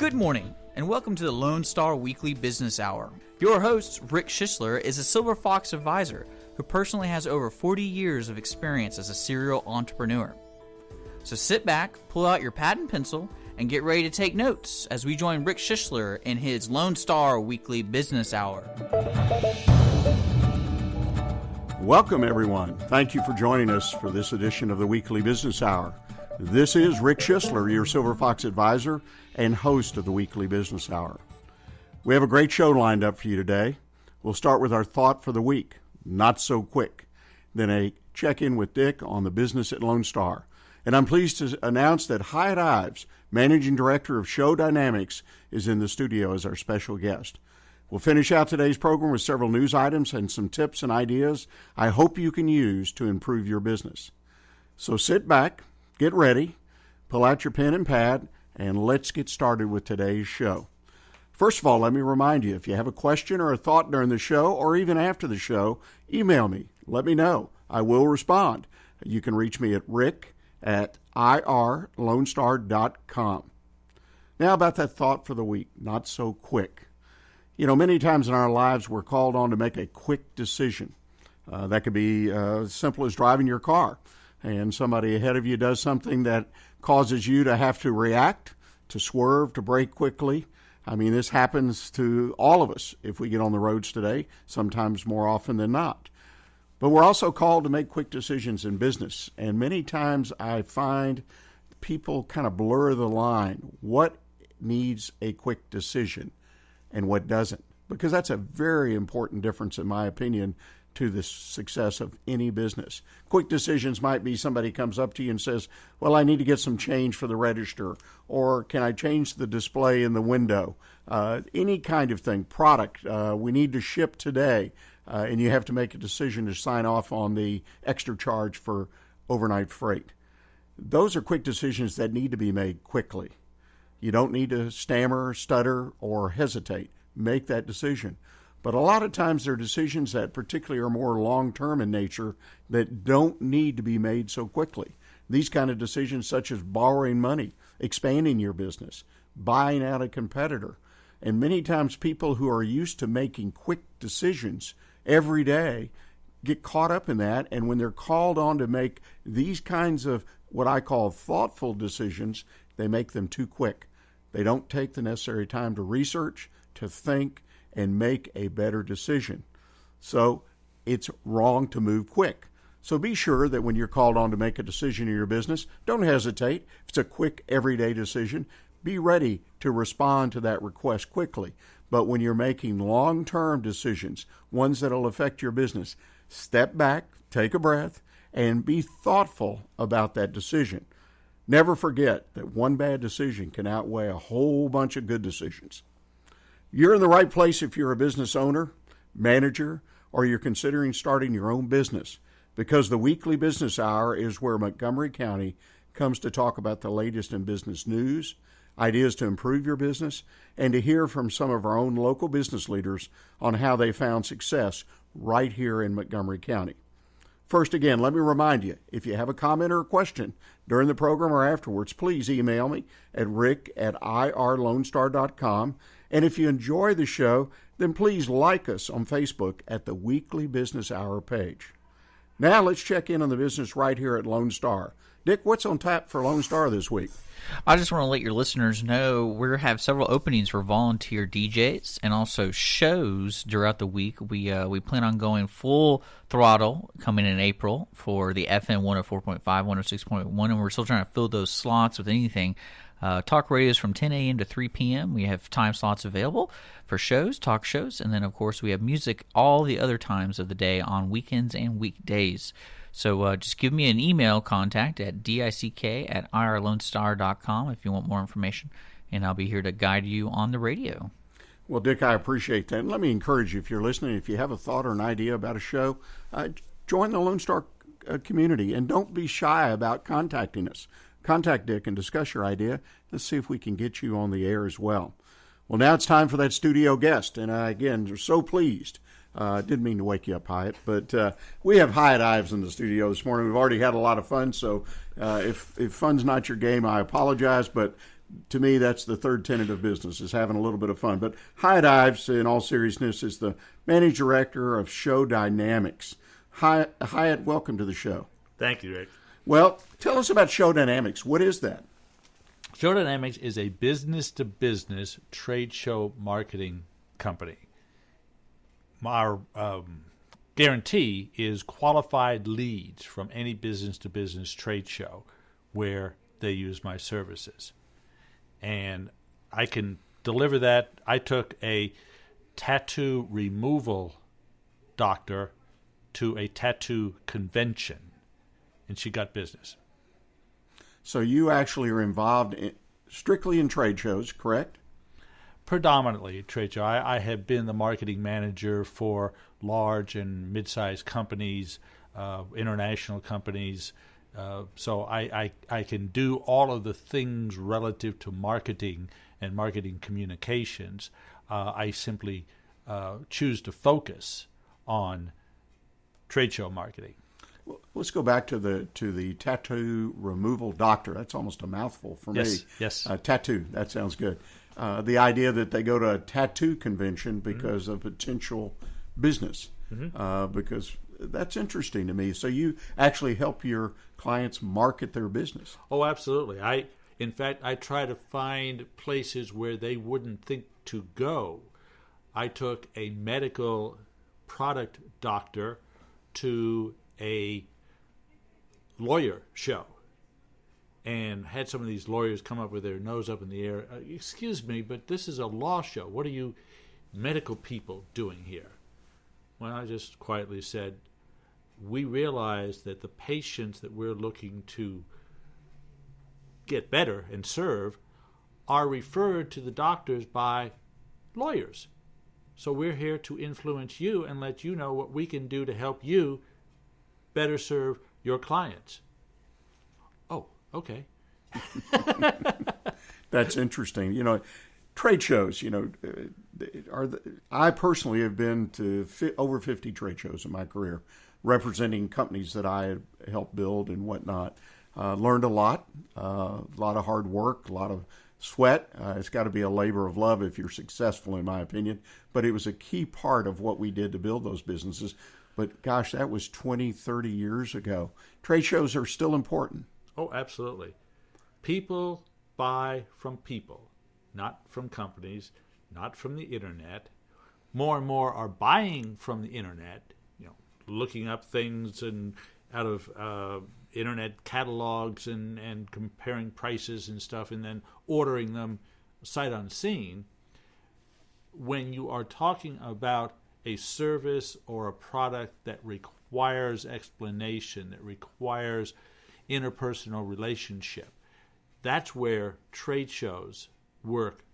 Good morning, and welcome to the Lone Star Weekly Business Hour. Your host, Rick Schissler, is a Silver Fox advisor who personally has over 40 years of experience as a serial entrepreneur. So sit back, pull out your pad and pencil, and get ready to take notes as we join Rick Schissler in his Lone Star Weekly Business Hour. Welcome, everyone. Thank you for joining us for this edition of the Weekly Business Hour. This is Rick Schissler, your Silver Fox advisor and host of the Weekly Business Hour. We have a great show lined up for you today. We'll start with our thought for the week, not so quick. Then a check-in with Dick on the business at Lone Star. And I'm pleased to announce that Hiett Ives, Managing Director of Show Dynamics, is in the studio as our special guest. We'll finish out today's program with several news items and some tips and ideas I hope you can use to improve your business. So sit back, get ready, pull out your pen and pad, and let's get started with today's show. First of all, let me remind you, if you have a question or a thought during the show or even after the show, email me. Let me know. I will respond. You can reach me at rick@irlonestar.com. Now about that thought for the week, not so quick. You know, many times in our lives we're called on to make a quick decision. That could be as simple as driving your car, and somebody ahead of you does something that causes you to have to react, to swerve, to brake quickly. I mean, this happens to all of us if we get on the roads today, sometimes more often than not. But we're also called to make quick decisions in business, and many times I find people kind of blur the line. What needs a quick decision and what doesn't? Because that's a very important difference, in my opinion, to the success of any business. Quick decisions might be somebody comes up to you and says, well, I need to get some change for the register, or can I change the display in the window? Any kind of thing, product, we need to ship today, and you have to make a decision to sign off on the extra charge for overnight freight. Those are quick decisions that need to be made quickly. You don't need to stammer, stutter, or hesitate. Make that decision. But a lot of times there are decisions that particularly are more long-term in nature that don't need to be made so quickly. These kind of decisions such as borrowing money, expanding your business, buying out a competitor. And many times people who are used to making quick decisions every day get caught up in that. And when they're called on to make these kinds of what I call thoughtful decisions, they make them too quick. They don't take the necessary time to research, to think, and make a better decision. So it's wrong to move quick. So be sure that when you're called on to make a decision in your business, don't hesitate. If it's a quick, everyday decision, be ready to respond to that request quickly. But when you're making long-term decisions, ones that will affect your business, step back, take a breath, and be thoughtful about that decision. Never forget that one bad decision can outweigh a whole bunch of good decisions. You're in the right place if you're a business owner, manager, or you're considering starting your own business, because the Weekly Business Hour is where Montgomery County comes to talk about the latest in business news, ideas to improve your business, and to hear from some of our own local business leaders on how they found success right here in Montgomery County. First, again, let me remind you, if you have a comment or a question during the program or afterwards, please email me at rick@irlonestar.com. And if you enjoy the show, then please like us on Facebook at the Weekly Business Hour page. Now let's check in on the business right here at Lone Star. Dick, what's on tap for Lone Star this week? I just want to let your listeners know we have several openings for volunteer DJs and also shows throughout the week. We plan on going full throttle coming in April for the FM 104.5, 106.1, and we're still trying to fill those slots with anything. Talk radios from 10 a.m. to 3 p.m. We have time slots available for shows, talk shows, and then, of course, we have music all the other times of the day on weekends and weekdays. So just give me an email contact at dick@irlonestar.com if you want more information, and I'll be here to guide you on the radio. Well, Dick, I appreciate that. And let me encourage you, if you're listening, if you have a thought or an idea about a show, join the Lone Star community, and don't be shy about contacting us. Contact Dick and discuss your idea. Let's see if we can get you on the air as well. Well, now it's time for that studio guest, and again, we're so pleased. Didn't mean to wake you up, Hiett, but we have Hiett Ives in the studio this morning. We've already had a lot of fun, so if fun's not your game, I apologize, but to me, that's the third tenet of business, is having a little bit of fun. But Hiett Ives, in all seriousness, is the managing director of Show Dynamics. Hiett, welcome to the show. Thank you, Rick. Well, tell us about Show Dynamics. What is that? Show Dynamics is a business-to-business trade show marketing company. Our guarantee is qualified leads from any business-to-business trade show where they use my services. And I can deliver that. I took a tattoo removal doctor to a tattoo convention, and she got business. So you actually are involved strictly in trade shows, correct? Predominantly trade show. I have been the marketing manager for large and mid-sized companies, international companies. So I can do all of the things relative to marketing and marketing communications. I simply choose to focus on trade show marketing. Well, let's go back to the tattoo removal doctor. That's almost a mouthful for me. Yes. Tattoo. That sounds good. The idea that they go to a tattoo convention because of potential business, because that's interesting to me. So you actually help your clients market their business. Oh, absolutely. In fact, I try to find places where they wouldn't think to go. I took a medical product doctor to a lawyer show and had some of these lawyers come up with their nose up in the air. Excuse me, but this is a law show. What are you medical people doing here? Well, I just quietly said, we realize that the patients that we're looking to get better and serve are referred to the doctors by lawyers. So we're here to influence you and let you know what we can do to help you better serve your clients. Oh, okay. That's interesting. You know, trade shows, I personally have been to over 50 trade shows in my career, representing companies that I helped build and whatnot. Learned a lot of hard work, a lot of sweat. It's got to be a labor of love if you're successful, in my opinion. But it was a key part of what we did to build those businesses. But gosh, that was 20, 30 years ago. Trade shows are still important. Oh, absolutely. People buy from people, not from companies, not from the internet. More and more are buying from the internet, looking up things and out of internet catalogs and comparing prices and stuff and then ordering them sight unseen. When you are talking about a service or a product that requires explanation, that requires interpersonal relationship, that's where trade shows work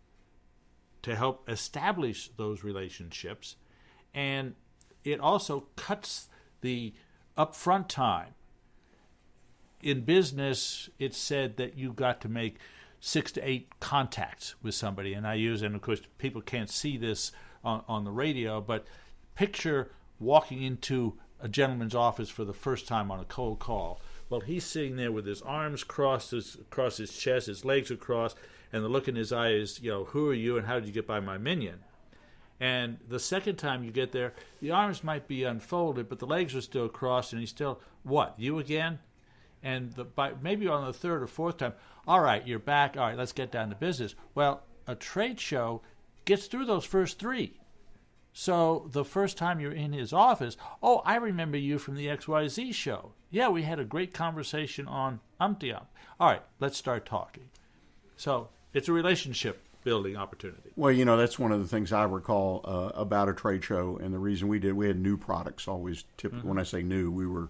to help establish those relationships. And it also cuts the upfront time. In business, it's said that you've got to make 6 to 8 contacts with somebody. And of course, people can't see this on the radio, but picture walking into a gentleman's office for the first time on a cold call. Well, he's sitting there with his arms crossed across his chest, his legs are crossed, and the look in his eye is, who are you and how did you get by my minion? And the second time you get there, the arms might be unfolded, but the legs are still crossed, and he's still, what, you again? And maybe on the third or fourth time, all right, you're back. All right, let's get down to business. Well, a trade show gets through those first 3. So the first time you're in his office, oh, I remember you from the XYZ show. Yeah, we had a great conversation on Umpty-Ump. All right, let's start talking. So it's a relationship building opportunity. Well, that's one of the things I recall about a trade show, and the reason we had new products always. When I say new, we were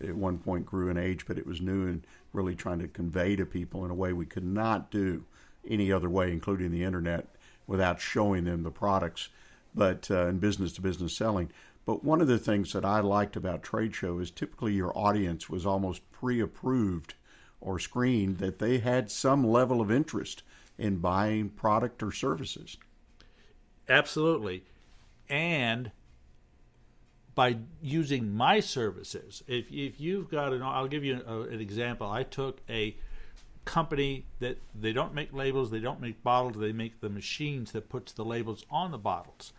at one point grew in age, but it was new and really trying to convey to people in a way we could not do any other way, including the internet, without showing them the products, but in business-to-business selling. But one of the things that I liked about trade show is typically your audience was almost pre-approved or screened that they had some level of interest in buying product or services. Absolutely. And by using my services, if you've got I'll give you an example. I took a company that they don't make labels, they don't make bottles, they make the machines that puts the labels on the bottles.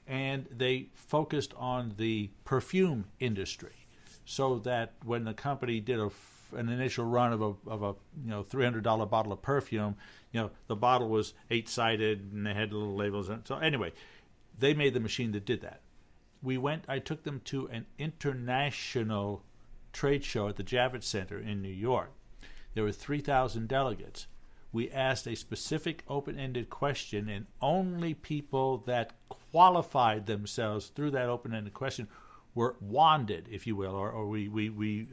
And they focused on the perfume industry, so that when the company did an initial run of a $300 bottle of perfume, the bottle was 8-sided and they had little labels on it. So anyway, they made the machine that did that. I took them to an international trade show at the Javits Center in New York. There were 3,000 delegates. We asked a specific open-ended question, and only people that qualified themselves through that open-ended question were wanded, if you will, or we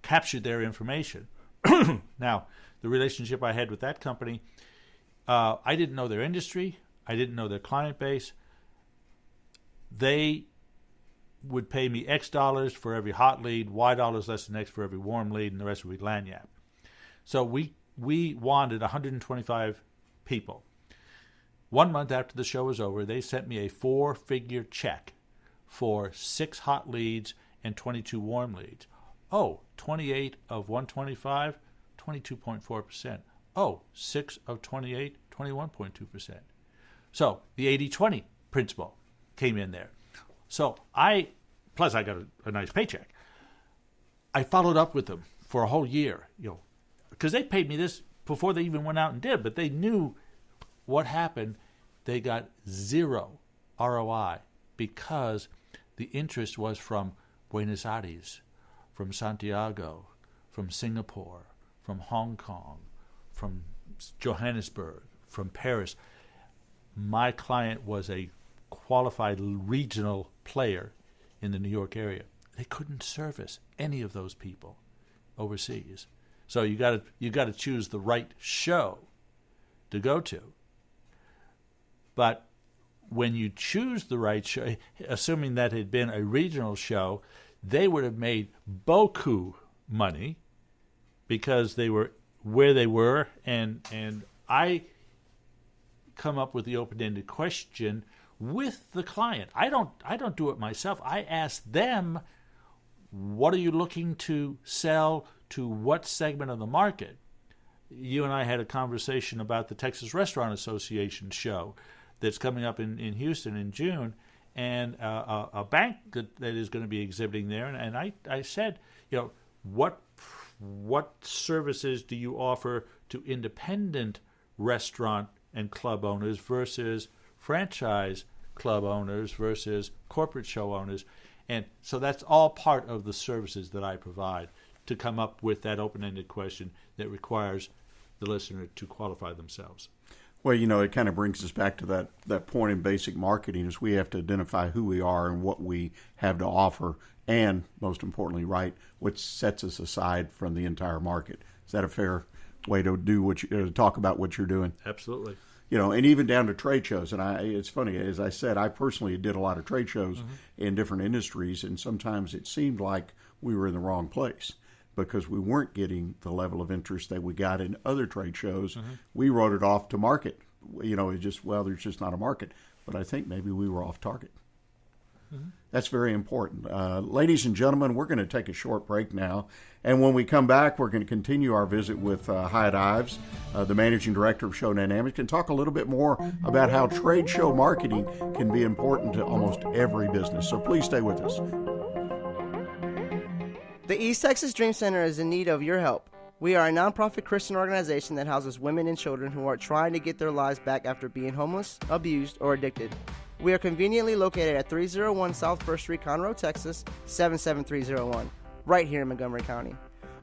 captured their information. Now, the relationship I had with that company, I didn't know their industry. I didn't know their client base. They would pay me X dollars for every hot lead, Y dollars less than X for every warm lead, and the rest would be lanyard. So we wanded 125 people. 1 month after the show was over, they sent me a 4-figure check for 6 hot leads and 22 warm leads. 28 of 125, 22.4%. 6 of 28, 21.2%. So the 80-20 principle came in there. So plus I got a nice paycheck. I followed up with them for a whole year, because they paid me this before they even went out and did, but they knew what happened. They got 0 ROI because the interest was from Buenos Aires, from Santiago, from Singapore, from Hong Kong, from Johannesburg, from Paris. My client was a qualified regional player in the New York area. They couldn't service any of those people overseas. So you got to choose the right show to go to. But when you choose the right show, assuming that had been a regional show, they would have made beaucoup money because they were where they were, and I come up with the open-ended question with the client. I don't do it myself. I ask them, what are you looking to sell to what segment of the market? You and I had a conversation about the Texas Restaurant Association show that's coming up in Houston in June, and a bank that is going to be exhibiting there. And I said, what services do you offer to independent restaurant and club owners versus franchise club owners versus corporate show owners? And so that's all part of the services that I provide to come up with that open-ended question that requires the listener to qualify themselves. Well, it kind of brings us back to that point in basic marketing is we have to identify who we are and what we have to offer, and most importantly, what sets us aside from the entire market. Is that a fair way to do to talk about what you're doing? Absolutely. And even down to trade shows. And it's funny, as I said, I personally did a lot of trade shows in different industries, and sometimes it seemed like we were in the wrong place because we weren't getting the level of interest that we got in other trade shows. We wrote it off to market. It's just, there's just not a market. But I think maybe we were off target. That's very important. Ladies and gentlemen, we're going to take a short break now. And when we come back, we're going to continue our visit with Hiett Ives, the Managing Director of Show Dynamics, and talk a little bit more about how trade show marketing can be important to almost every business. So please stay with us. The East Texas Dream Center is in need of your help. We are a nonprofit Christian organization that houses women and children who are trying to get their lives back after being homeless, abused, or addicted. We are conveniently located at 301 South 1st Street, Conroe, Texas, 77301, right here in Montgomery County.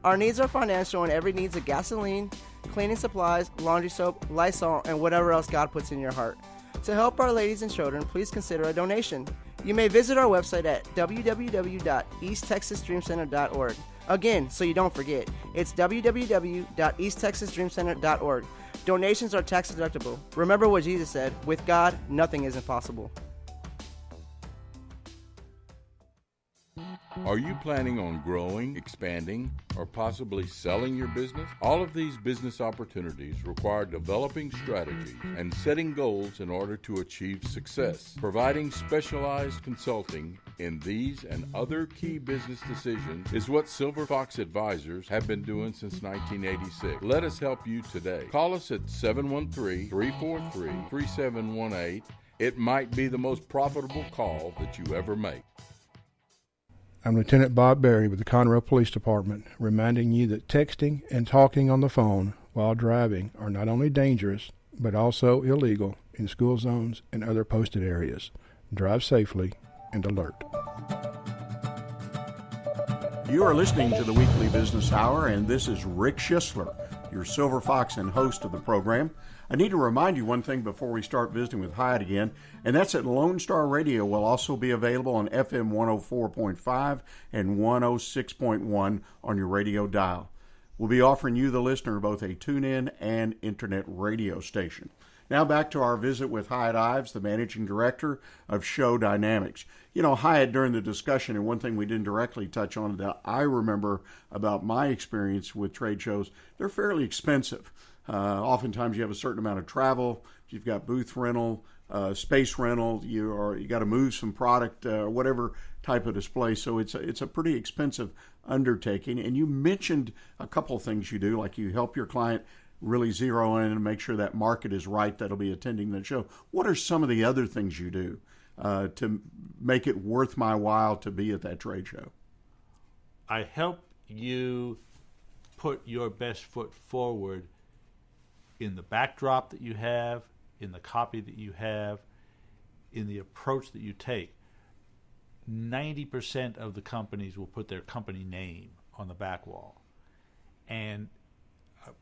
Our needs are financial and every needs of gasoline, cleaning supplies, laundry soap, Lysol, and whatever else God puts in your heart. To help our ladies and children, please consider a donation. You may visit our website at www.easttexasdreamcenter.org. Again, so you don't forget, it's www.easttexasdreamcenter.org. Donations are tax deductible. Remember what Jesus said, with God, nothing is impossible. Are you planning on growing, expanding, or possibly selling your business? All of these business opportunities require developing strategies and setting goals in order to achieve success. Providing specialized consulting in these and other key business decisions is what Silver Fox Advisors have been doing since 1986. Let us help you today. Call us at 713-343-3718. It might be the most profitable call that you ever make. I'm Lieutenant Bob Berry with the Conroe Police Department, reminding you that texting and talking on the phone while driving are not only dangerous, but also illegal in school zones and other posted areas. Drive safely and alert. You are listening to the Weekly Business Hour, and this is Rick Schissler, your Silver Fox and host of the program. I need to remind you one thing before we start visiting with Hiett again, and that's that Lone Star Radio will also be available on FM 104.5 and 106.1 on your radio dial. We'll be offering you, the listener, both a tune-in and internet radio station. Now back to our visit with Hiett Ives, the Managing Director of Show Dynamics. You know, Hiett, during the discussion, and one thing we didn't directly touch on that I remember about my experience with trade shows, they're fairly expensive. Oftentimes you have a certain amount of travel, you've got booth rental, space rental, you got to move some product, whatever type of display. So it's a pretty expensive undertaking. And you mentioned a couple of things you do, like you help your client really zero in and make sure that market is right that'll be attending the show. What are some of the other things you do to make it worth my while to be at that trade show? I help you put your best foot forward in the backdrop that you have, in the copy that you have, in the approach that you take. 90% of the companies will put their company name on the back wall. And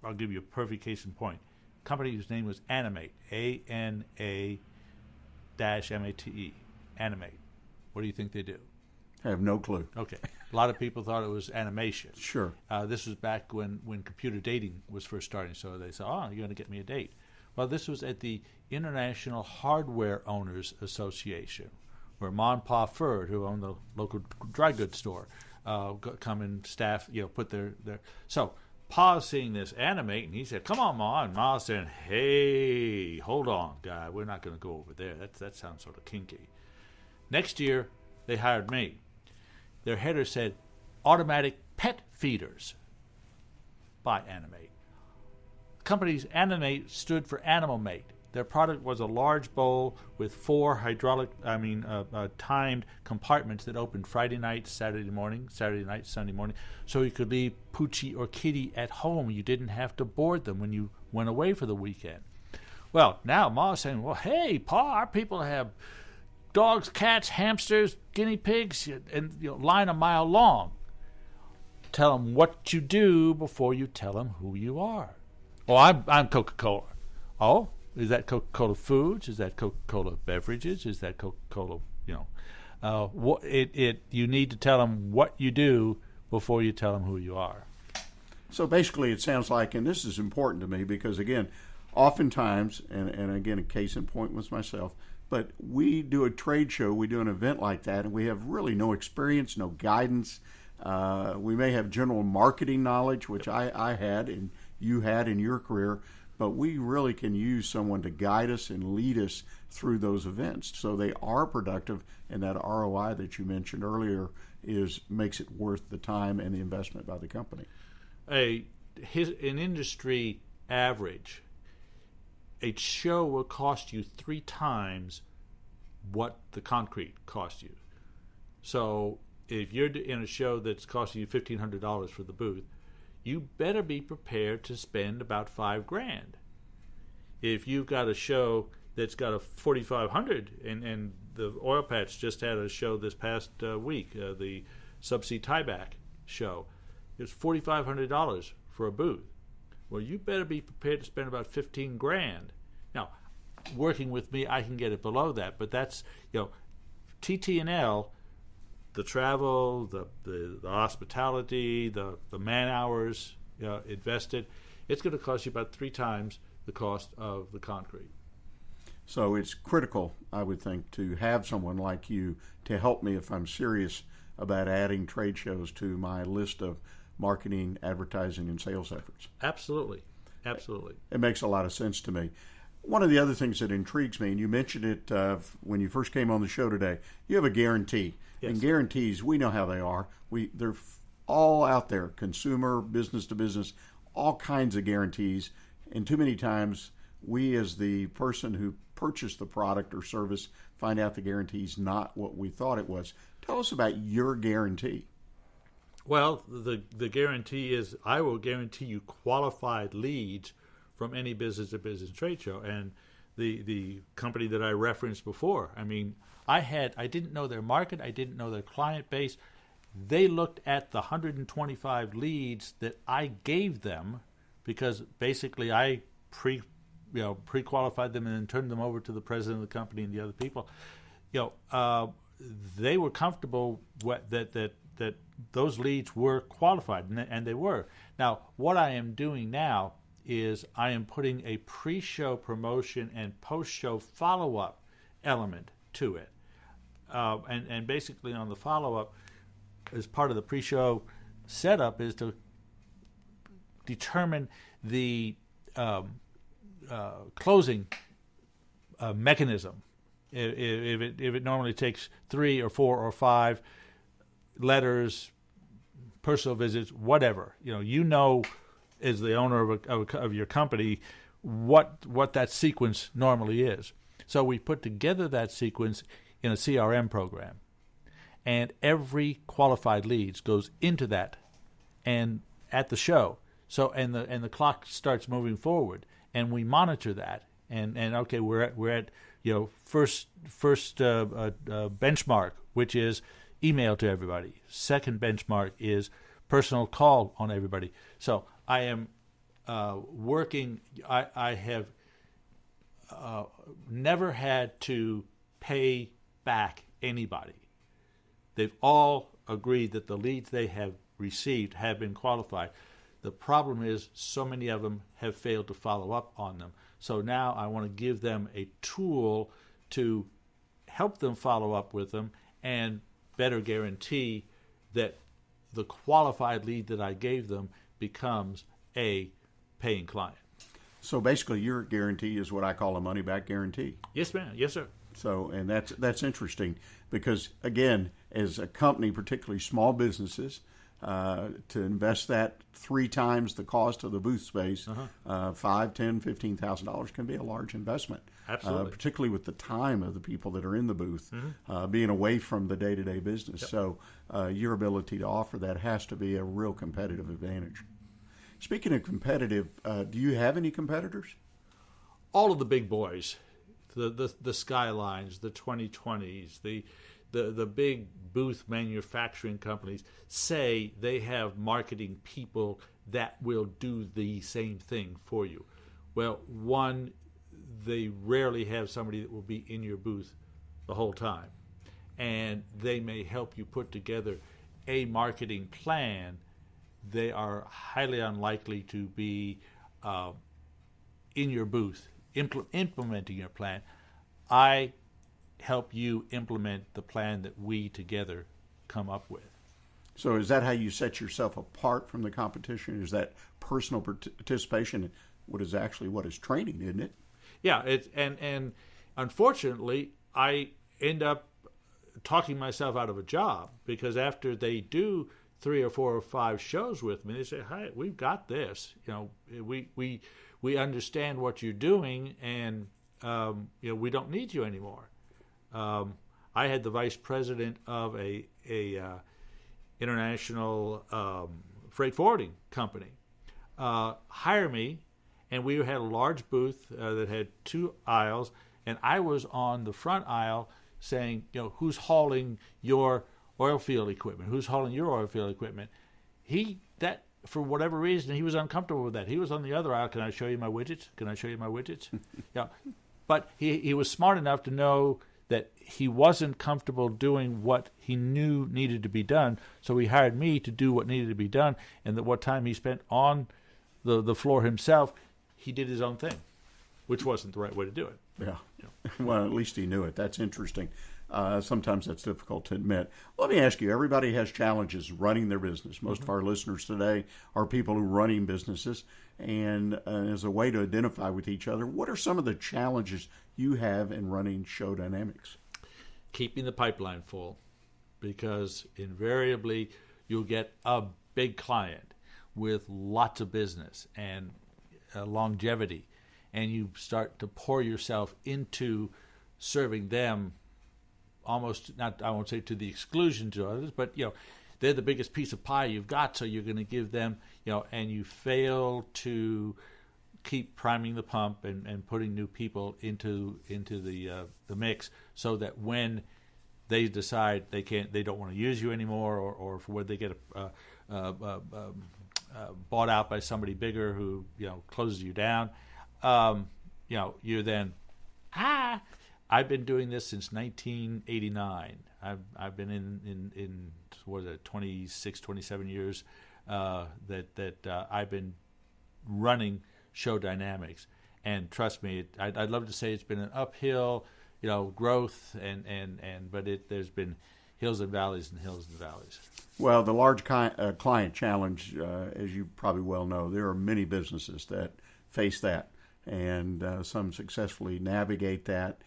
I'll give you a perfect case in point. Company whose name was Animate, A-N-A-M-A-T-E, Animate. What do you think they do? I have no clue. Okay. A lot of people thought it was animation. Sure. This was back when computer dating was first starting, so they said, you're going to get me a date. Well, this was at the International Hardware Owners Association, where Ma and Pa Ferd, who owned the local dry goods store, come and staff, put their... So Pa's seeing this Animate, and he said, come on, Ma. And Ma's saying, hey, hold on, guy. We're not going to go over there. That sounds sort of kinky. Next year, they hired me. Their header said, automatic pet feeders by Animate. Company's Animate stood for Animal Mate. Their product was a large bowl with 4 timed compartments that opened Friday night, Saturday night, Sunday morning, so you could leave Poochie or Kitty at home. You didn't have to board them when you went away for the weekend. Well, now Ma's saying, well, hey, Pa, our people have dogs, cats, hamsters, guinea pigs, and line a mile long. Tell them what you do before you tell them who you are. Oh, I'm Coca-Cola. Oh, is that Coca-Cola Foods? Is that Coca-Cola Beverages? Is that Coca-Cola, you need to tell them what you do before you tell them who you are. So basically it sounds like, and this is important to me because, again, oftentimes, and again, a case in point was myself, but we do a trade show, we do an event like that, and we have really no experience, no guidance. We may have general marketing knowledge, which I had and you had in your career, but we really can use someone to guide us and lead us through those events so they are productive, and that ROI that you mentioned earlier makes it worth the time and the investment by the company. An industry average, a show will cost you 3 times what the concrete cost you. So if you're in a show that's costing you $1,500 for the booth, you better be prepared to spend about $5,000. If you've got a show that's got a $4,500, and the Oil Patch just had a show this past week, the Subsea Tieback show, it's $4,500 for a booth. Well, you better be prepared to spend about $15,000. Now, working with me, I can get it below that, but that's TT&L. The travel, the hospitality, the man hours invested, it's going to cost you about 3 times the cost of the concrete. So it's critical, I would think, to have someone like you to help me if I'm serious about adding trade shows to my list of marketing, advertising, and sales efforts. Absolutely. Absolutely. It makes a lot of sense to me. One of the other things that intrigues me, and you mentioned it when you first came on the show today, you have a guarantee. Yes. And guarantees, we know how they are. They're all out there, consumer, business to business, all kinds of guarantees. And too many times, we as the person who purchased the product or service find out the guarantee is not what we thought it was. Tell us about your guarantee. Well, the guarantee is I will guarantee you qualified leads from any business-to-business trade show. And the company that I referenced before, I mean, I didn't know their market, I didn't know their client base. They looked at the 125 leads that I gave them because basically I pre-qualified them and then turned them over to the president of the company and the other people. They were comfortable that those leads were qualified, and they were. Now, what I am doing now is I am putting a pre-show promotion and post-show follow-up element to it. And basically on the follow-up, as part of the pre-show setup, is to determine the closing mechanism. If it normally takes 3 or 4 or 5 letters, personal visits, whatever, as the owner of your company, what that sequence normally is. So we put together that sequence in a CRM program, and every qualified leads goes into that, and at the show. So and the clock starts moving forward, and we monitor that. And okay, we're at first benchmark, which is email to everybody. Second benchmark is personal call on everybody. So I am working. I have never had to pay back anybody. They've all agreed that the leads they have received have been qualified. The problem is so many of them have failed to follow up on them. So now I want to give them a tool to help them follow up with them and better guarantee that the qualified lead that I gave them becomes a paying client. So basically your guarantee is what I call a money-back guarantee. Yes, ma'am. Yes, sir. So, and that's interesting because, again, as a company, particularly small businesses, to invest that 3 times the cost of the booth space, $5,000, $10,000, $15,000 can be a large investment. Absolutely. Particularly with the time of the people that are in the booth, being away from the day-to-day business. Yep. So your ability to offer that has to be a real competitive advantage. Speaking of competitive, do you have any competitors? All of the big boys, the Skylines, the 2020s, the big booth manufacturing companies say they have marketing people that will do the same thing for you. Well, one, they rarely have somebody that will be in your booth the whole time. And they may help you put together a marketing plan. They are highly unlikely to be in your booth implementing your plan. I help you implement the plan that we together come up with. So is that how you set yourself apart from the competition? Is that personal participation? What is training, isn't it? Yeah, and unfortunately, I end up talking myself out of a job because after they do 3 or 4 or 5 shows with me, they say, "Hi, we've got this. We understand what you're doing, and we don't need you anymore." I had the vice president of a international freight forwarding company hire me, and we had a large booth that had 2 aisles, and I was on the front aisle saying, who's hauling your oil field equipment? Who's hauling your oil field equipment? For whatever reason, he was uncomfortable with that. He was on the other aisle. Can I show you my widgets? Can I show you my widgets? Yeah, but he was smart enough to know that he wasn't comfortable doing what he knew needed to be done, so he hired me to do what needed to be done, and that what time he spent on the floor himself, he did his own thing, which wasn't the right way to do it. Yeah. Well, at least he knew it. That's interesting. Sometimes that's difficult to admit. Let me ask you, everybody has challenges running their business. Most of our listeners today are people who are running businesses. And as a way to identify with each other, what are some of the challenges you have in running Show Dynamics? Keeping the pipeline full, because invariably you'll get a big client with lots of business and longevity, and you start to pour yourself into serving them almost, not, I won't say to the exclusion to others, but they're the biggest piece of pie you've got, so you're going to give them, and you fail to keep priming the pump and putting new people into the mix, so that when they decide they don't want to use you anymore, or for when they get bought out by somebody bigger who closes you down, you're then I've been doing this since 1989. I've been in what is it, 26, 27 years that I've been running Show Dynamics, and trust me, I'd love to say it's been an uphill, growth, but there's been hills and valleys and hills and valleys. Well, the large client challenge, as you probably well know, there are many businesses that face that, and some successfully navigate that.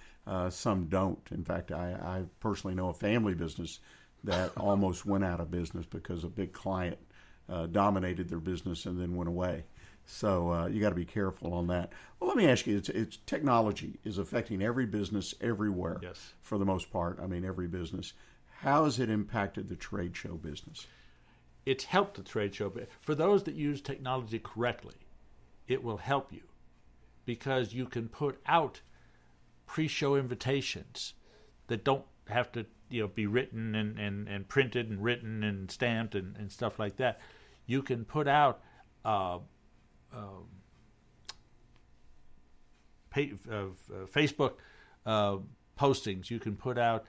Some don't. In fact, I personally know a family business that almost went out of business because a big client dominated their business and then went away. So you got to be careful on that. Well, let me ask you, it's technology is affecting every business everywhere. Yes. For the most part. I mean, every business. How has it impacted the trade show business? It's helped the trade show. For those that use technology correctly, it will help you, because you can put out pre-show invitations that don't have to be written and printed and written and stamped and stuff like that. You can put out Facebook postings. You can put out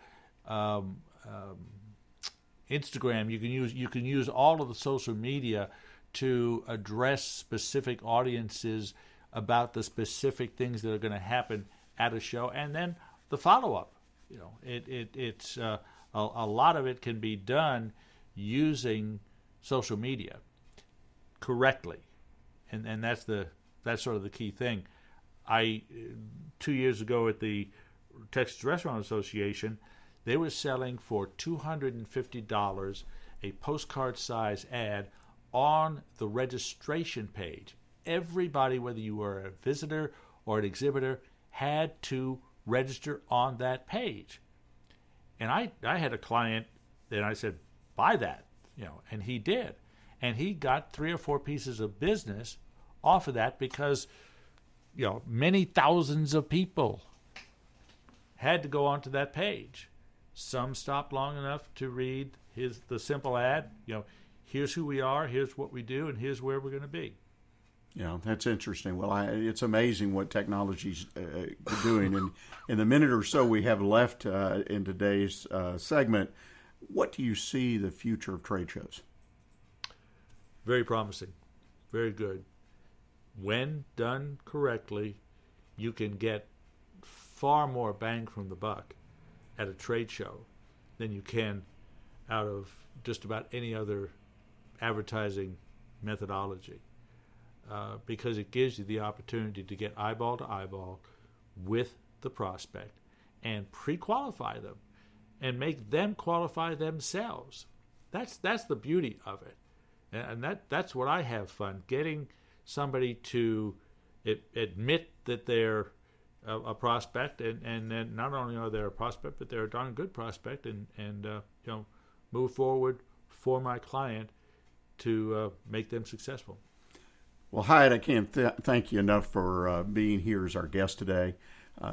Instagram. You can use all of the social media to address specific audiences about the specific things that are going to happen at a show, and then the follow-up. It's a lot of it can be done using social media correctly, and that's sort of the key thing. 2 years ago at the Texas Restaurant Association, they were selling for $250 a postcard-size ad on the registration page. Everybody, whether you were a visitor or an exhibitor, had to register on that page. And I had a client that I said, buy that, and he did. And he got 3 or 4 pieces of business off of that, because, many thousands of people had to go onto that page. Some stopped long enough to read the simple ad, here's who we are, here's what we do, and here's where we're going to be. Yeah, that's interesting. Well, it's amazing what technology's doing. And in the minute or so we have left in today's segment, what do you see the future of trade shows? Very promising. Very good. When done correctly, you can get far more bang from the buck at a trade show than you can out of just about any other advertising methodology. Because it gives you the opportunity to get eyeball to eyeball with the prospect and pre-qualify them and make them qualify themselves. That's the beauty of it, and that's what I have fun getting somebody to admit that they're a prospect, and then not only are they a prospect, but they're a darn good prospect, and move forward for my client to make them successful. Well, Hiett, I can't thank you enough for being here as our guest today.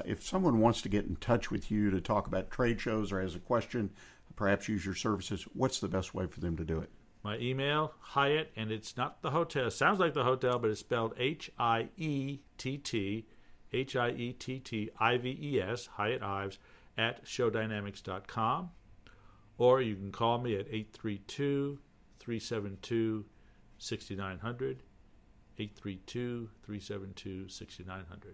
If someone wants to get in touch with you to talk about trade shows or has a question, perhaps use your services, what's the best way for them to do it? My email, Hiett, and it's not the hotel. It sounds like the hotel, but it's spelled Hiett, Hiettives, Hiett Ives, at showdynamics.com. Or you can call me at 832-372-6900. 832-372-6900.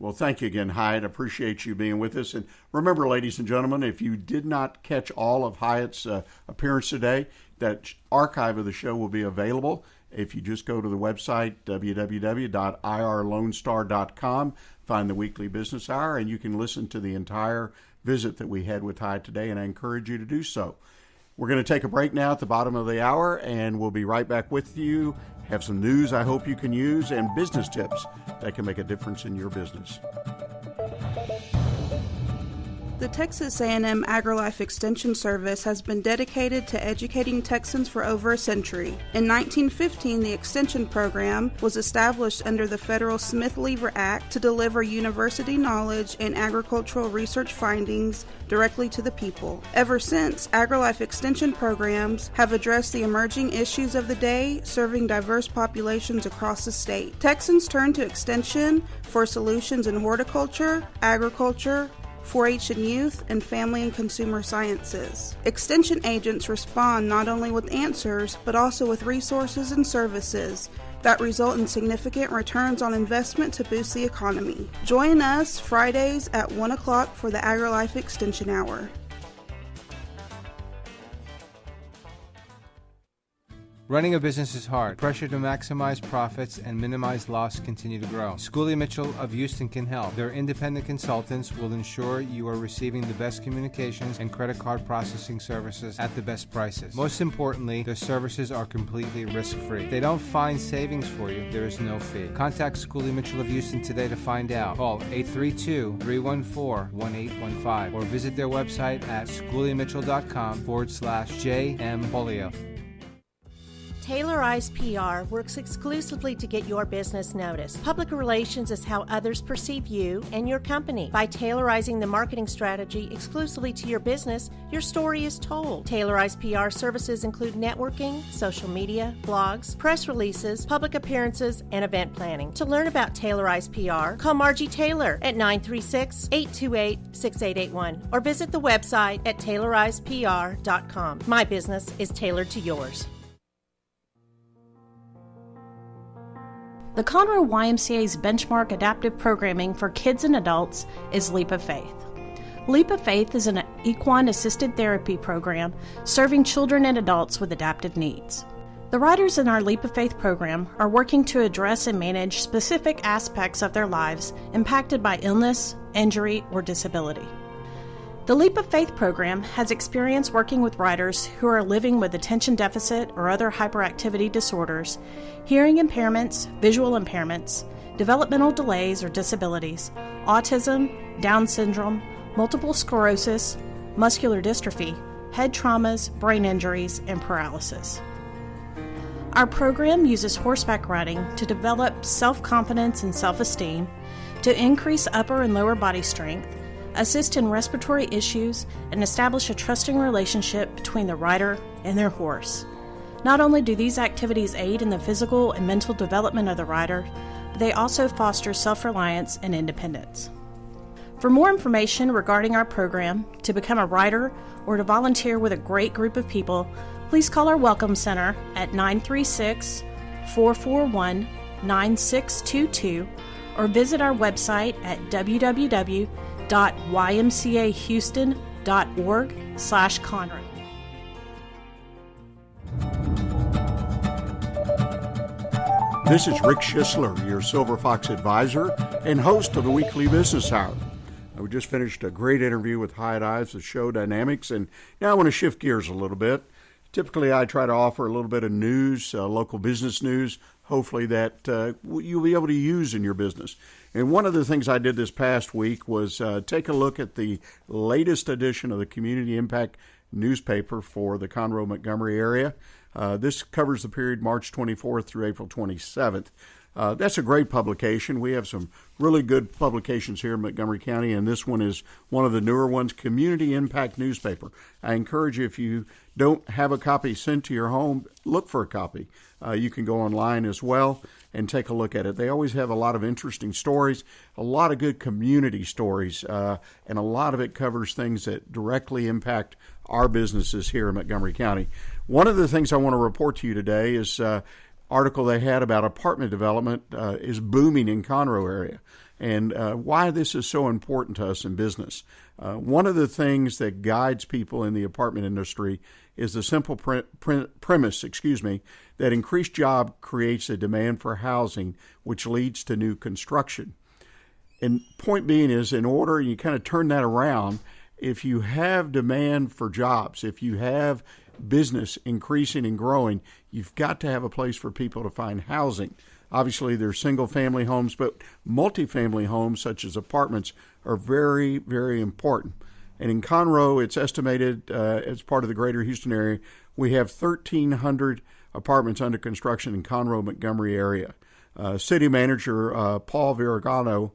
Well, thank you again, Hiett. Appreciate you being with us. And remember, ladies and gentlemen, if you did not catch all of Hiett's appearance today, that archive of the show will be available. If you just go to the website, www.irlonestar.com, find the weekly business hour, and you can listen to the entire visit that we had with Hiett today, and I encourage you to do so. We're going to take a break now at the bottom of the hour, and we'll be right back with you. Have some news I hope you can use and business tips that can make a difference in your business. The Texas A&M AgriLife Extension Service has been dedicated to educating Texans for over a century. In 1915, the Extension Program was established under the federal Smith-Lever Act to deliver university knowledge and agricultural research findings directly to the people. Ever since, AgriLife Extension programs have addressed the emerging issues of the day, serving diverse populations across the state. Texans turn to Extension for solutions in horticulture, agriculture, 4-H and youth, and family and consumer sciences. Extension agents respond not only with answers, but also with resources and services that result in significant returns on investment to boost the economy. Join us Fridays at 1 o'clock for the AgriLife Extension Hour. Running a business is hard. Pressure to maximize profits and minimize loss continue to grow. Schooley Mitchell of Houston can help. Their independent consultants will ensure you are receiving the best communications and credit card processing services at the best prices. Most importantly, their services are completely risk-free. If they don't find savings for you, there is no fee. Contact Schooley Mitchell of Houston today to find out. Call 832-314-1815 or visit their website at schooleymitchell.com/JM-Polio. Taylor Ives PR works exclusively to get your business noticed. Public relations is how others perceive you and your company. By tailorizing the marketing strategy exclusively to your business, your story is told. Taylor Ives PR services include networking, social media, blogs, press releases, public appearances, and event planning. To learn about Taylor Ives PR, call Margie Taylor at 936-828-6881 or visit the website at taylorivespr.com. My business is tailored to yours. The Conroe YMCA's benchmark adaptive programming for kids and adults is Leap of Faith. Leap of Faith is an equine-assisted therapy program serving children and adults with adaptive needs. The riders in our Leap of Faith program are working to address and manage specific aspects of their lives impacted by illness, injury, or disability. The Leap of Faith program has experience working with riders who are living with attention deficit or other hyperactivity disorders, hearing impairments, visual impairments, developmental delays or disabilities, autism, Down syndrome, multiple sclerosis, muscular dystrophy, head traumas, brain injuries, and paralysis. Our program uses horseback riding to develop self-confidence and self-esteem, to increase upper and lower body strength, assist in respiratory issues, and establish a trusting relationship between the rider and their horse. Not only do these activities aid in the physical and mental development of the rider, but they also foster self-reliance and independence. For more information regarding our program, to become a rider, or to volunteer with a great group of people, please call our Welcome Center at 936-441-9622 or visit our website at www.ymcahouston.org/Conroe. This is Rick Schissler, your Silver Fox advisor and host of the Weekly Business Hour. We just finished a great interview with Hiett Ives of Show Dynamics, and now I want to shift gears a little bit. Typically, I try to offer a little bit of news, local business news, hopefully that you'll be able to use in your business. And one of the things I did this past week was take a look at the latest edition of the Community Impact newspaper for the Conroe-Montgomery area. This covers the period March 24th through April 27th. That's a great publication. We have some really good publications here in Montgomery County, and this one is one of the newer ones, Community Impact newspaper. I encourage you, if you don't have a copy sent to your home, look for a copy. You can go online as well and take a look at it. They always have a lot of interesting stories, a lot of good community stories, and a lot of it covers things that directly impact our businesses here in Montgomery County. One of the things I want to report to you today is article they had about apartment development is booming in Conroe area. and why this is so important to us in business. One of the things that guides people in the apartment industry is the simple premise, that increased job creates a demand for housing, which leads to new construction. And point being is, in order, you kind of turn that around, if you have demand for jobs, if you have business increasing and growing, you've got to have a place for people to find housing. Obviously, there's single-family homes, but multifamily homes, such as apartments, are very, very important. And in Conroe, it's estimated as part of the greater Houston area, we have 1,300 apartments under construction in Conroe, Montgomery area. City manager Paul Viragano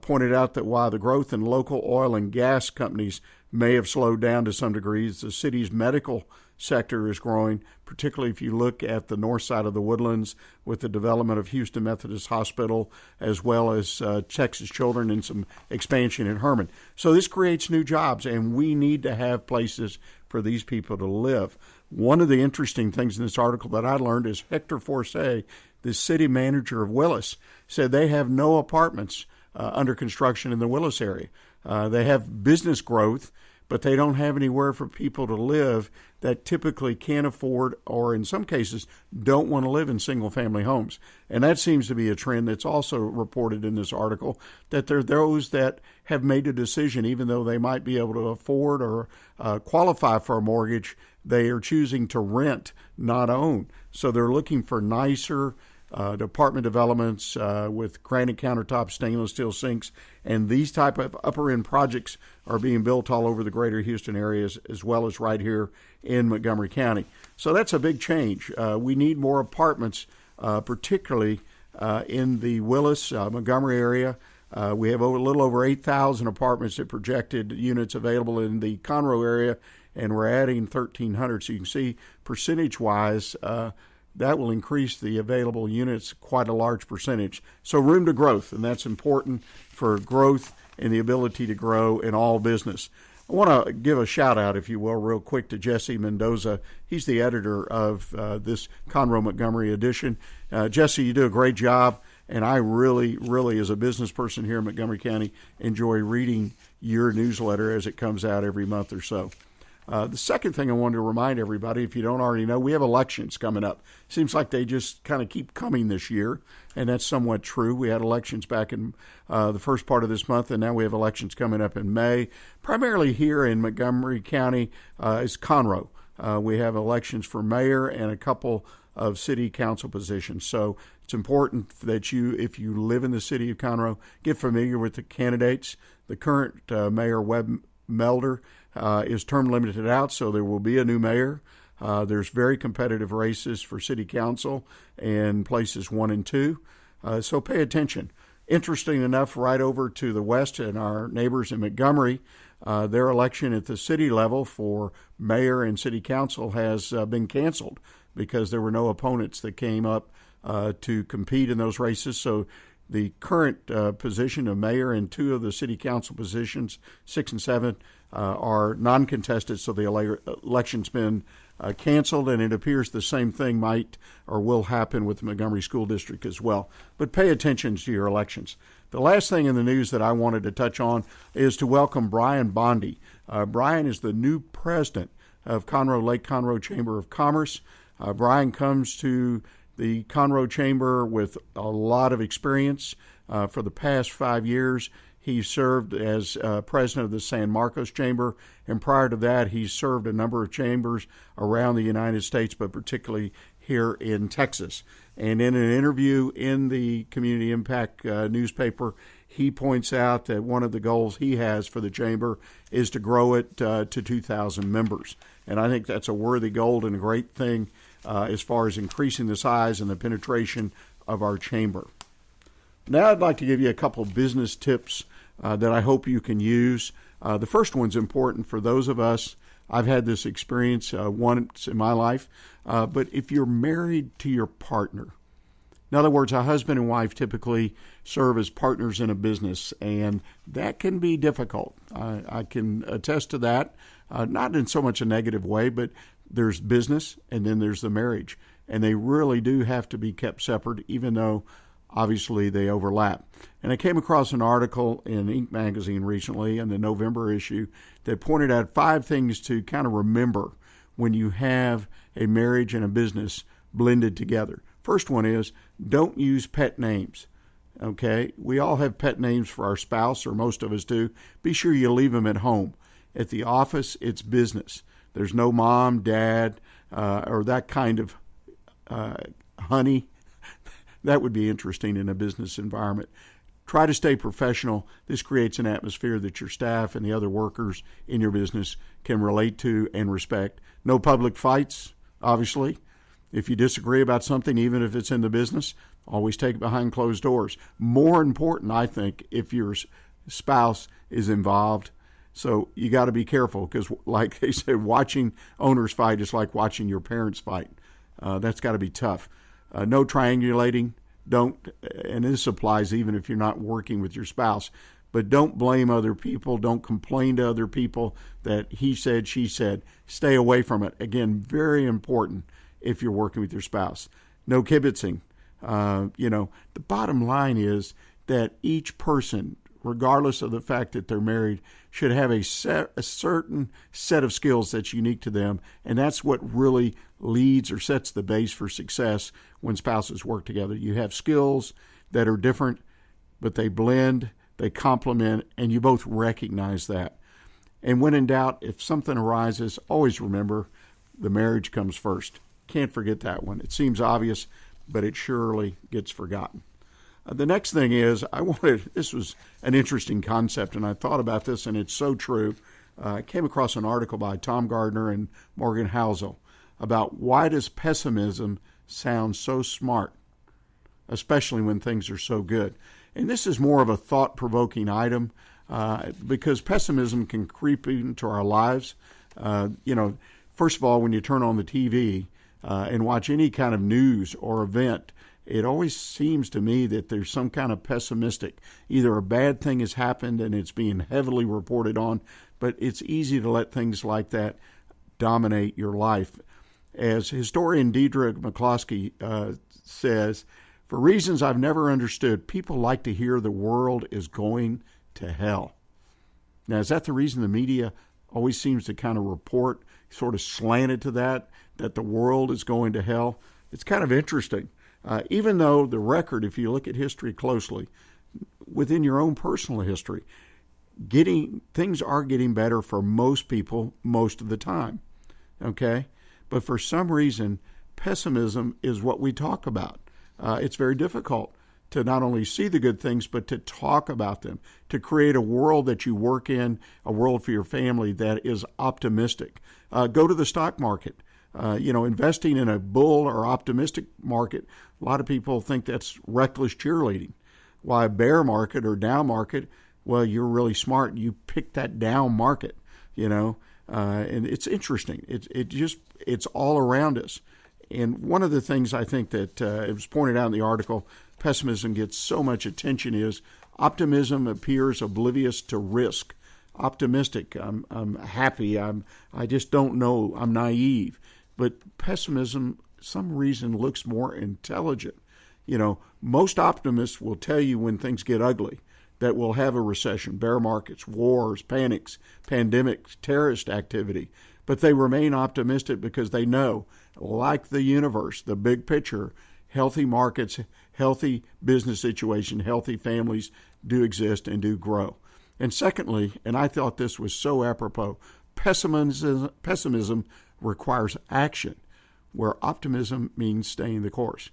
pointed out that while the growth in local oil and gas companies may have slowed down to some degrees, the city's medical sector is growing, particularly if you look at the north side of the Woodlands with the development of Houston Methodist Hospital, as well as Texas Children and some expansion in Herman. So this creates new jobs, and we need to have places for these people to live. One of the interesting things in this article that I learned is Hector Force, the city manager of Willis, said they have no apartments under construction in the Willis area. They have business growth, but they don't have anywhere for people to live that typically can't afford, or in some cases don't want to live in single-family homes. And that seems to be a trend that's also reported in this article, that there are those that have made a decision, even though they might be able to afford or qualify for a mortgage, they are choosing to rent, not own. So they're looking for nicer apartment developments with granite countertops, stainless steel sinks, and these type of upper-end projects are being built all over the greater Houston areas, as well as right here in Montgomery County. So that's a big change. We need more apartments, particularly in the Willis, Montgomery area. We have a little over 8,000 apartments at projected units available in the Conroe area, and we're adding 1,300. So you can see percentage-wise, that will increase the available units quite a large percentage. So room to growth, and that's important for growth and the ability to grow in all business. I want to give a shout out, if you will, real quick to Jesse Mendoza. He's the editor of this Conroe Montgomery edition. Jesse, you do a great job, and I really, as a business person here in Montgomery County, enjoy reading your newsletter as it comes out every month or so. The second thing I wanted to remind everybody, if you don't already know, we have elections coming up. Seems like they just kind of keep coming this year, and that's somewhat true. We had elections back in the first part of this month, and now we have elections coming up in May. Primarily here in Montgomery County is Conroe. We have elections for mayor and a couple of city council positions. So it's important that you, if you live in the city of Conroe, get familiar with the candidates. The current mayor, Webb Melder, is term limited out, so there will be a new mayor. There's very competitive races for city council in places 1 and 2, so pay attention. Interesting enough, right over to the west and our neighbors in Montgomery, their election at the city level for mayor and city council has been canceled because there were no opponents that came up to compete in those races. So the current position of mayor and 2 of the city council positions, 6 and 7, are non-contested, so the election's been canceled, and it appears the same thing might or will happen with the Montgomery School District as well. But pay attention to your elections. The last thing in the news that I wanted to touch on is to welcome Brian Bondi. Brian is the new president of Conroe Lake Conroe Chamber of Commerce. Brian comes to the Conroe Chamber with a lot of experience. For the past 5 years, he served as president of the San Marcos Chamber, and prior to that, he served a number of chambers around the United States, but particularly here in Texas. And in an interview in the Community Impact newspaper, he points out that one of the goals he has for the chamber is to grow it to 2,000 members. And I think that's a worthy goal and a great thing as far as increasing the size and the penetration of our chamber. Now I'd like to give you a couple of business tips that I hope you can use. The first one's important for those of us. I've had this experience once in my life, but if you're married to your partner, in other words, a husband and wife typically serve as partners in a business, and that can be difficult. I can attest to that, not in so much a negative way, but there's business and then there's the marriage, and they really do have to be kept separate, even though obviously they overlap. And I came across an article in Inc. magazine recently in the November issue that pointed out 5 things to kind of remember when you have a marriage and a business blended together. First one is, don't use pet names. Okay? We all have pet names for our spouse, or most of us do. Be sure you leave them at home. At the office, it's business. There's no mom, dad, or that kind of honey. That would be interesting in a business environment. Try to stay professional. This creates an atmosphere that your staff and the other workers in your business can relate to and respect. No public fights, obviously. If you disagree about something, even if it's in the business, always take it behind closed doors. More important, I think, if your spouse is involved. So you got to be careful because, like they said, watching owners fight is like watching your parents fight. That's got to be tough. No triangulating. Don't, and this applies even if you're not working with your spouse, but don't blame other people. Don't complain to other people that he said, she said. Stay away from it. Again, very important if you're working with your spouse. No kibitzing. The bottom line is that each person, regardless of the fact that they're married, should have a certain set of skills that's unique to them, and that's what really leads or sets the base for success when spouses work together. You have skills that are different, but they blend, they complement, and you both recognize that. And when in doubt, if something arises, always remember the marriage comes first. Can't forget that one. It seems obvious, but it surely gets forgotten. The next thing is, this was an interesting concept, and I thought about this, and it's so true. I came across an article by Tom Gardner and Morgan Housel about why does pessimism sound so smart, especially when things are so good. And this is more of a thought-provoking item because pessimism can creep into our lives. First of all, when you turn on the TV and watch any kind of news or event, it always seems to me that there's some kind of pessimistic. Either a bad thing has happened and it's being heavily reported on, but it's easy to let things like that dominate your life. As historian Deidre McCloskey says, for reasons I've never understood, people like to hear the world is going to hell. Now, is that the reason the media always seems to kind of report, sort of slanted to that the world is going to hell? It's kind of interesting. Even though the record, if you look at history closely, within your own personal history, things are getting better for most people most of the time, okay? But for some reason, pessimism is what we talk about. It's very difficult to not only see the good things, but to talk about them, to create a world that you work in, a world for your family that is optimistic. Go to the stock market. Investing in a bull or optimistic market, a lot of people think that's reckless cheerleading. Why a bear market or down market, well, you're really smart. You pick that down market, and it's interesting. It's all around us. And one of the things I think that it was pointed out in the article, pessimism gets so much attention is optimism appears oblivious to risk. Optimistic, I'm happy, I just don't know, I'm naive. But pessimism, some reason, looks more intelligent. Most optimists will tell you when things get ugly that we'll have a recession, bear markets, wars, panics, pandemics, terrorist activity. But they remain optimistic because they know, like the universe, the big picture, healthy markets, healthy business situation, healthy families do exist and do grow. And secondly, and I thought this was so apropos, pessimism requires action, where optimism means staying the course.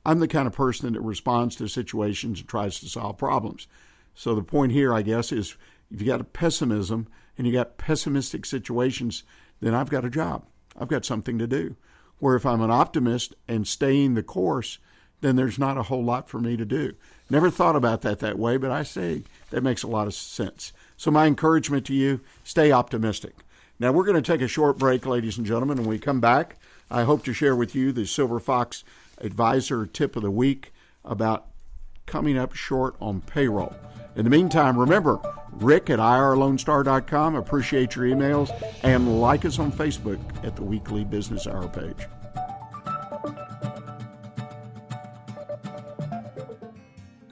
I'm the kind of person that responds to situations and tries to solve problems. So the point here, I guess, is if you got a pessimism and you got pessimistic situations, then I've got a job. I've got something to do. Where if I'm an optimist and staying the course, then there's not a whole lot for me to do. Never thought about that way, but I say that makes a lot of sense. So my encouragement to you, stay optimistic. Now, we're going to take a short break, ladies and gentlemen. When we come back, I hope to share with you the Silver Fox Advisor Tip of the Week about coming up short on payroll. In the meantime, remember, Rick at irlonestar.com. Appreciate your emails, and like us on Facebook at the Weekly Business Hour page.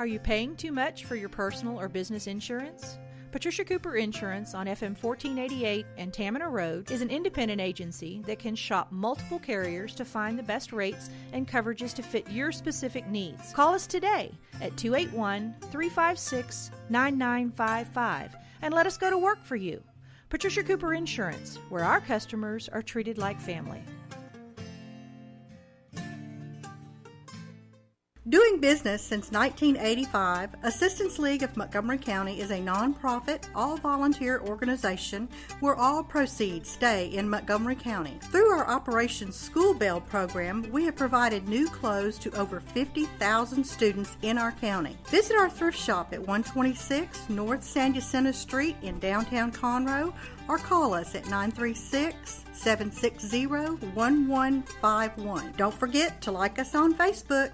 Are you paying too much for your personal or business insurance? Patricia Cooper Insurance on FM 1488 and Tamina Road is an independent agency that can shop multiple carriers to find the best rates and coverages to fit your specific needs. Call us today at 281-356-9955 and let us go to work for you. Patricia Cooper Insurance, where our customers are treated like family. Doing business since 1985, Assistance League of Montgomery County is a nonprofit, all-volunteer organization where all proceeds stay in Montgomery County. Through our Operation School Bell program, we have provided new clothes to over 50,000 students in our county. Visit our thrift shop at 126 North San Jacinto Street in downtown Conroe or call us at 936-760-1151. Don't forget to like us on Facebook.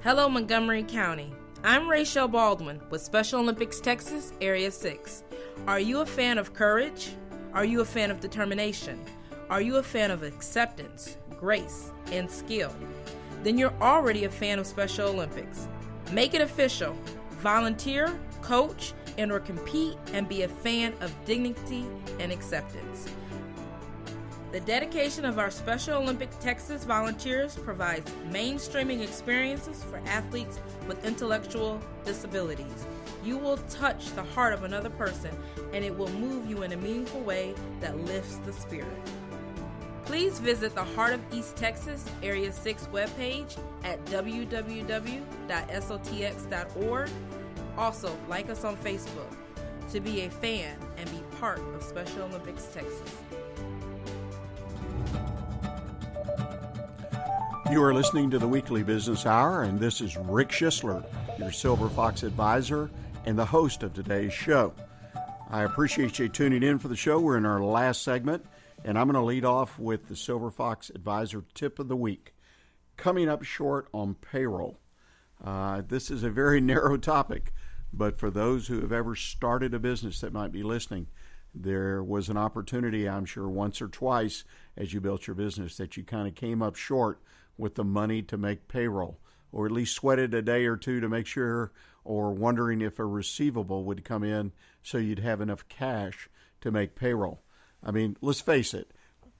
Hello, Montgomery County. I'm Rachel Baldwin with Special Olympics Texas, Area 6. Are you a fan of courage? Are you a fan of determination? Are you a fan of acceptance, grace, and skill? Then you're already a fan of Special Olympics. Make it official. Volunteer, coach, and/or compete and be a fan of dignity and acceptance. The dedication of our Special Olympics Texas volunteers provides mainstreaming experiences for athletes with intellectual disabilities. You will touch the heart of another person, and it will move you in a meaningful way that lifts the spirit. Please visit the Heart of East Texas Area 6 webpage at www.sotx.org. Also, like us on Facebook to be a fan and be part of Special Olympics Texas. You are listening to the Weekly Business Hour, and this is Rick Schissler, your Silver Fox advisor and the host of today's show. I appreciate you tuning in for the show. We're in our last segment, and I'm going to lead off with the Silver Fox Advisor Tip of the Week. Coming up short on payroll. This is a very narrow topic, but for those who have ever started a business that might be listening, there was an opportunity, I'm sure, once or twice as you built your business that you kind of came up short with the money to make payroll, or at least sweated a day or two to make sure, or wondering if a receivable would come in so you'd have enough cash to make payroll. I mean, let's face it,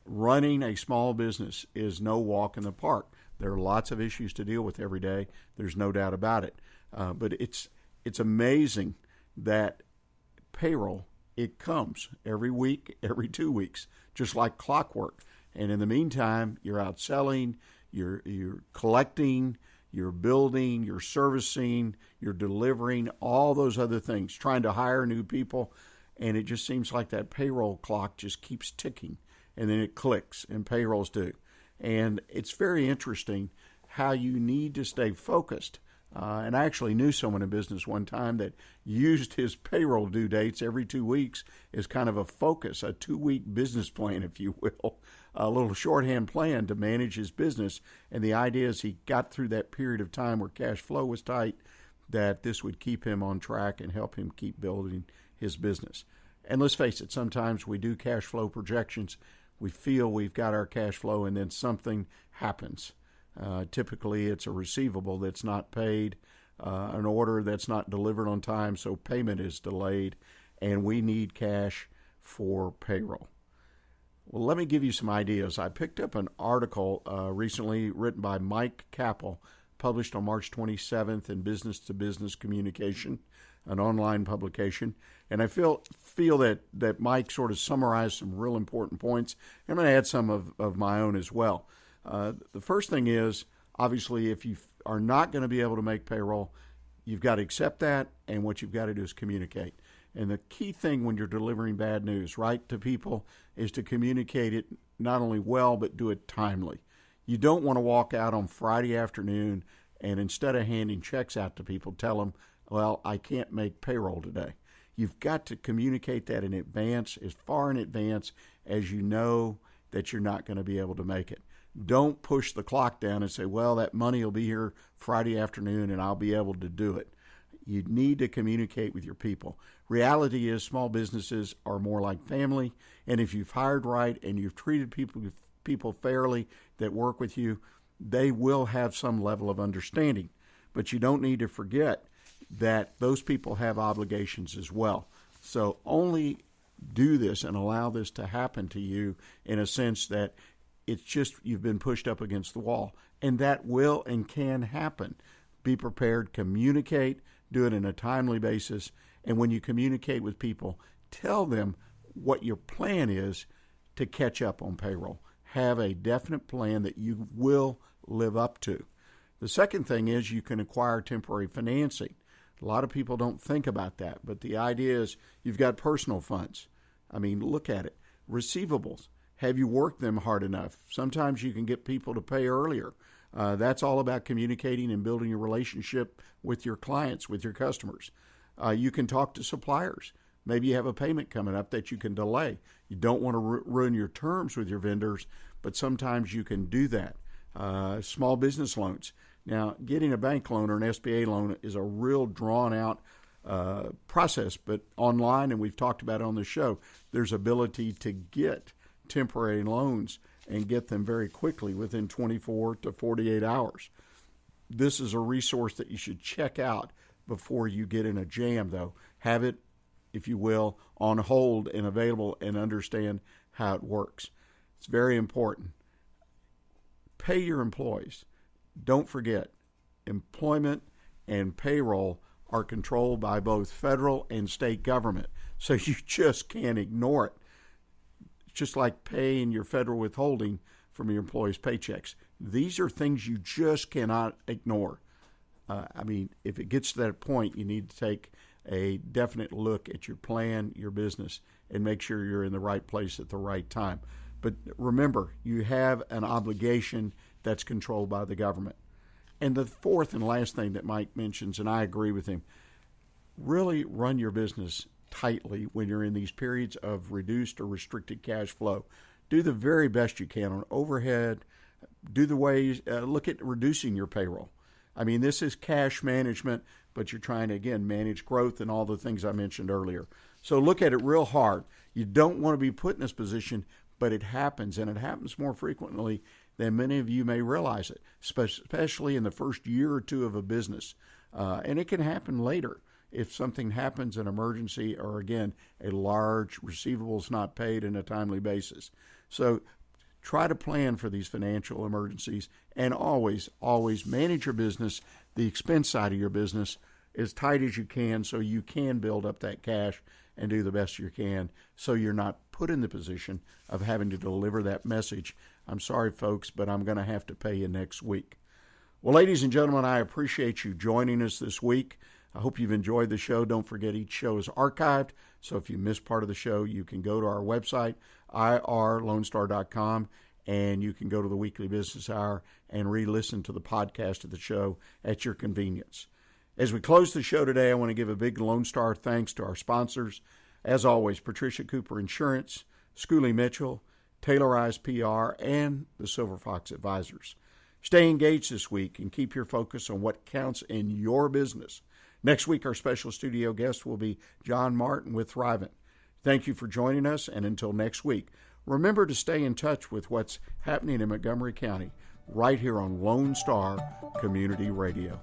running a small business is no walk in the park. There are lots of issues to deal with every day. There's no doubt about it. But it's amazing that payroll, it comes every week, every 2 weeks, just like clockwork. And in the meantime, you're out selling, you're collecting, you're building, you're servicing, you're delivering, all those other things, trying to hire new people. And it just seems like that payroll clock just keeps ticking. And then it clicks, and payrolls do. And it's very interesting how you need to stay focused. And I actually knew someone in business one time that used his payroll due dates every 2 weeks as kind of a focus, a 2-week business plan, if you will, a little shorthand plan to manage his business. And the idea is he got through that period of time where cash flow was tight, that this would keep him on track and help him keep building his business. And let's face it, sometimes we do cash flow projections. We feel we've got our cash flow, and then something happens. Typically, it's a receivable that's not paid, an order that's not delivered on time, so payment is delayed, and we need cash for payroll. Well, let me give you some ideas. I picked up an article recently written by Mike Capel, published on March 27th in Business to Business Communication, an online publication. And I feel that Mike sort of summarized some real important points. I'm going to add some of my own as well. The first thing is, obviously, if you are not going to be able to make payroll, you've got to accept that, and what you've got to do is communicate. And the key thing when you're delivering bad news, right, to people is to communicate it not only well, but do it timely. You don't want to walk out on Friday afternoon and instead of handing checks out to people, tell them, well, I can't make payroll today. You've got to communicate that in advance, as far in advance as you know that you're not going to be able to make it. Don't push the clock down and say, well, that money will be here Friday afternoon and I'll be able to do it. You need to communicate with your people. Reality is small businesses are more like family, and if you've hired right and you've treated people fairly that work with you, they will have some level of understanding. But you don't need to forget that those people have obligations as well. So only do this and allow this to happen to you in a sense that it's just you've been pushed up against the wall. And that will and can happen. Be prepared, communicate, do it in a timely basis. And when you communicate with people, tell them what your plan is to catch up on payroll. Have a definite plan that you will live up to. The second thing is you can acquire temporary financing. A lot of people don't think about that, but the idea is you've got personal funds. I mean, look at it. Receivables. Have you worked them hard enough? Sometimes you can get people to pay earlier. That's all about communicating and building a relationship with your clients, with your customers. You can talk to suppliers. Maybe you have a payment coming up that you can delay. You don't want to ruin your terms with your vendors, but sometimes you can do that. Small business loans. Now, getting a bank loan or an SBA loan is a real drawn-out process, but online, and we've talked about it on the show, there's ability to get temporary loans and get them very quickly within 24 to 48 hours. This is a resource that you should check out before you get in a jam, though. Have it, if you will, on hold and available and understand how it works. It's very important. Pay your employees. Don't forget, employment and payroll are controlled by both federal and state government, so you just can't ignore it. It's just like paying your federal withholding from your employees' paychecks. These are things you just cannot ignore. If it gets to that point, you need to take a definite look at your plan, your business, and make sure you're in the right place at the right time. But remember, you have an obligation that's controlled by the government. And the fourth and last thing that Mike mentions, and I agree with him, really run your business tightly when you're in these periods of reduced or restricted cash flow. Do the very best you can on overhead. Do the ways, look at reducing your payroll. I mean, this is cash management, but you're trying to, again, manage growth and all the things I mentioned earlier. So look at it real hard. You don't want to be put in this position, but it happens, and it happens more frequently than many of you may realize it, especially in the first year or two of a business. And it can happen later if something happens, an emergency, or, again, a large receivables not paid in a timely basis. So try to plan for these financial emergencies, and always, always manage your business, the expense side of your business, as tight as you can so you can build up that cash and do the best you can so you're not put in the position of having to deliver that message. I'm sorry, folks, but I'm going to have to pay you next week. Well, ladies and gentlemen, I appreciate you joining us this week. I hope you've enjoyed the show. Don't forget, each show is archived, so if you missed part of the show, you can go to our website, irlonestar.com, and you can go to the Weekly Business Hour and re-listen to the podcast of the show at your convenience. As we close the show today, I want to give a big Lone Star thanks to our sponsors. As always, Patricia Cooper Insurance, Schooley Mitchell, Taylor Ives PR, and the Silver Fox Advisors. Stay engaged this week and keep your focus on what counts in your business. Next week, our special studio guest will be John Martin with Thrivent. Thank you for joining us, and until next week, remember to stay in touch with what's happening in Montgomery County right here on Lone Star Community Radio.